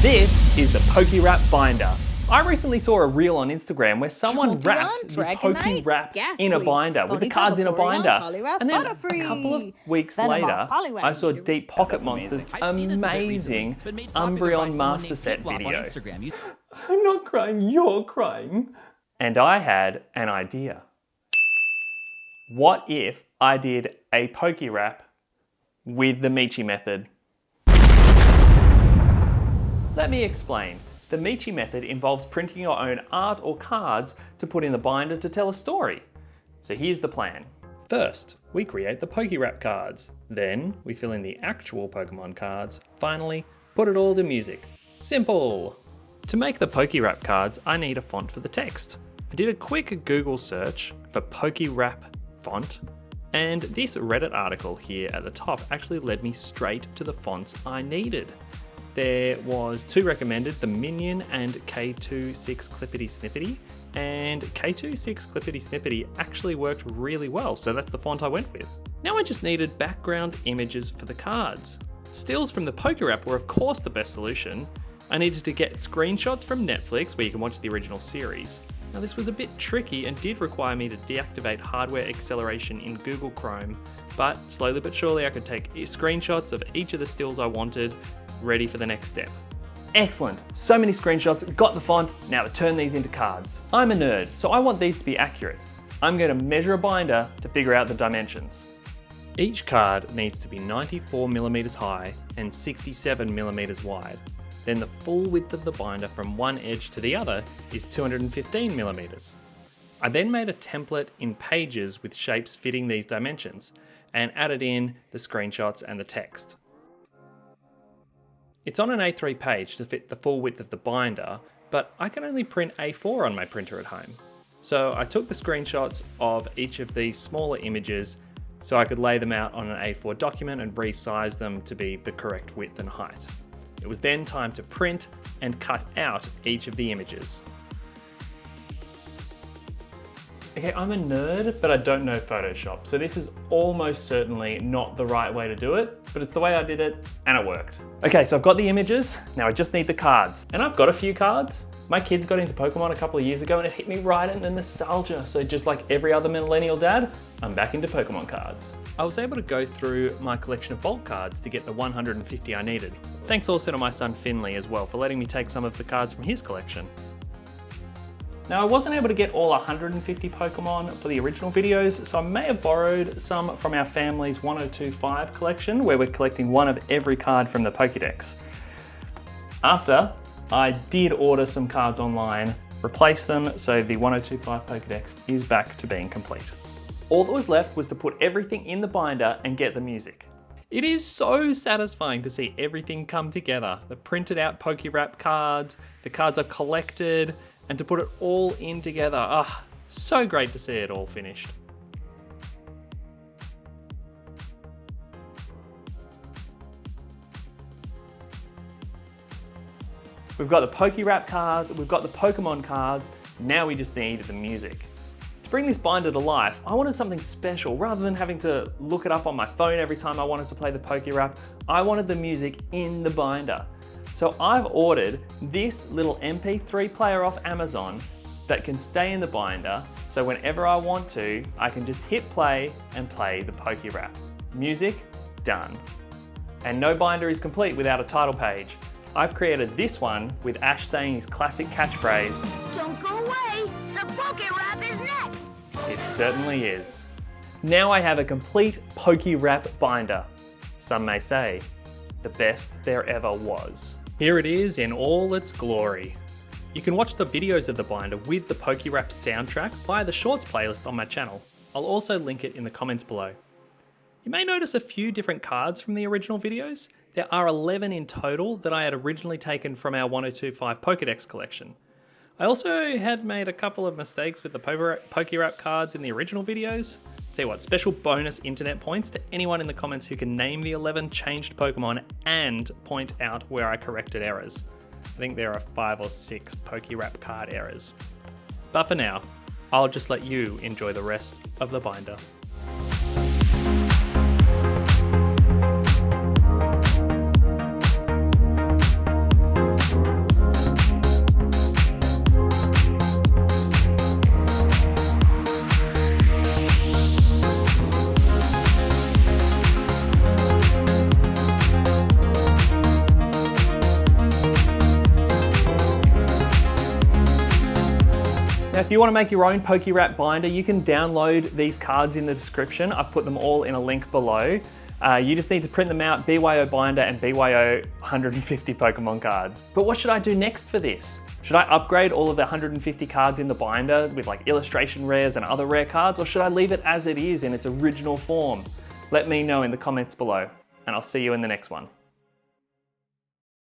This is the Pokérap binder. I recently saw a reel on Instagram where someone wrapped the Pokérap in a binder, with the cards in a binder. And then a couple of weeks later, I saw Deep Pocket Monster's amazing Umbreon Master Set video. I'm not crying, you're crying. And I had an idea. What if I did a Pokérap with the Michi method? Let me explain. The Michi method involves printing your own art or cards to put in the binder to tell a story. So here's the plan. First, we create the Pokérap cards. Then, we fill in the actual Pokemon cards. Finally, put it all to music. Simple! To make the Pokérap cards, I need a font for the text. I did a quick Google search for Pokérap font, and this Reddit article here at the top actually led me straight to the fonts I needed. There was two recommended, the Minion and K26 Clippity Snippety, and K26 Clippity Snippety actually worked really well, so that's the font I went with. Now I just needed background images for the cards. Stills from the Pokérap were of course the best solution. I needed to get screenshots from Netflix where you can watch the original series. Now this was a bit tricky and did require me to deactivate hardware acceleration in Google Chrome, but slowly but surely I could take screenshots of each of the stills I wanted, ready for the next step. Excellent, so many screenshots, got the font, now to turn these into cards. I'm a nerd, so I want these to be accurate. I'm going to measure a binder to figure out the dimensions. Each card needs to be 94mm high and 67mm wide. Then the full width of the binder from one edge to the other is 215mm. I then made a template in Pages with shapes fitting these dimensions and added in the screenshots and the text. It's on an A3 page to fit the full width of the binder, but I can only print A4 on my printer at home. So I took the screenshots of each of these smaller images so I could lay them out on an A4 document and resize them to be the correct width and height. It was then time to print and cut out each of the images. Okay, I'm a nerd, but I don't know Photoshop, so this is almost certainly not the right way to do it, but it's the way I did it, and it worked. Okay, so I've got the images, now I just need the cards. And I've got a few cards. My kids got into Pokemon a couple of years ago and it hit me right in the nostalgia, so just like every other millennial dad, I'm back into Pokemon cards. I was able to go through my collection of bulk cards to get the 150 I needed. Thanks also to my son Finley as well for letting me take some of the cards from his collection. Now I wasn't able to get all 150 Pokemon for the original videos, so I may have borrowed some from our family's 1025 collection, where we're collecting one of every card from the Pokédex. After, I did order some cards online, replace them, so the 1025 Pokédex is back to being complete. All that was left was to put everything in the binder and get the music. It is so satisfying to see everything come together. The printed out Pokérap cards, the cards I've collected, and to put it all in together. Ah, so great to see it all finished. We've got the Pokérap cards, we've got the Pokemon cards, now we just need the music. To bring this binder to life, I wanted something special. Rather than having to look it up on my phone every time I wanted to play the Pokérap, I wanted the music in the binder. So I've ordered this little MP3 player off Amazon that can stay in the binder, so whenever I want to, I can just hit play and play the Pokérap. Music, done. And no binder is complete without a title page. I've created this one with Ash saying his classic catchphrase, "Don't go away, the Pokérap is next!" It certainly is. Now I have a complete Pokérap binder. Some may say, the best there ever was. Here it is in all its glory. You can watch the videos of the binder with the Pokérap soundtrack via the Shorts playlist on my channel. I'll also link it in the comments below. You may notice a few different cards from the original videos. There are 11 in total that I had originally taken from our 1025 Pokédex collection. I also had made a couple of mistakes with the Pokérap cards in the original videos. Tell you what, special bonus internet points to anyone in the comments who can name the 11 changed Pokemon and point out where I corrected errors. I think there are 5 or 6 Pokérap card errors. But for now, I'll just let you enjoy the rest of the binder. If you want to make your own Pokérap binder, you can download these cards in the description. I've put them all in a link below. You just need to print them out, BYO binder and BYO 150 Pokemon cards. But what should I do next for this? Should I upgrade all of the 150 cards in the binder with like illustration rares and other rare cards, or should I leave it as it is in its original form? Let me know in the comments below, and I'll see you in the next one.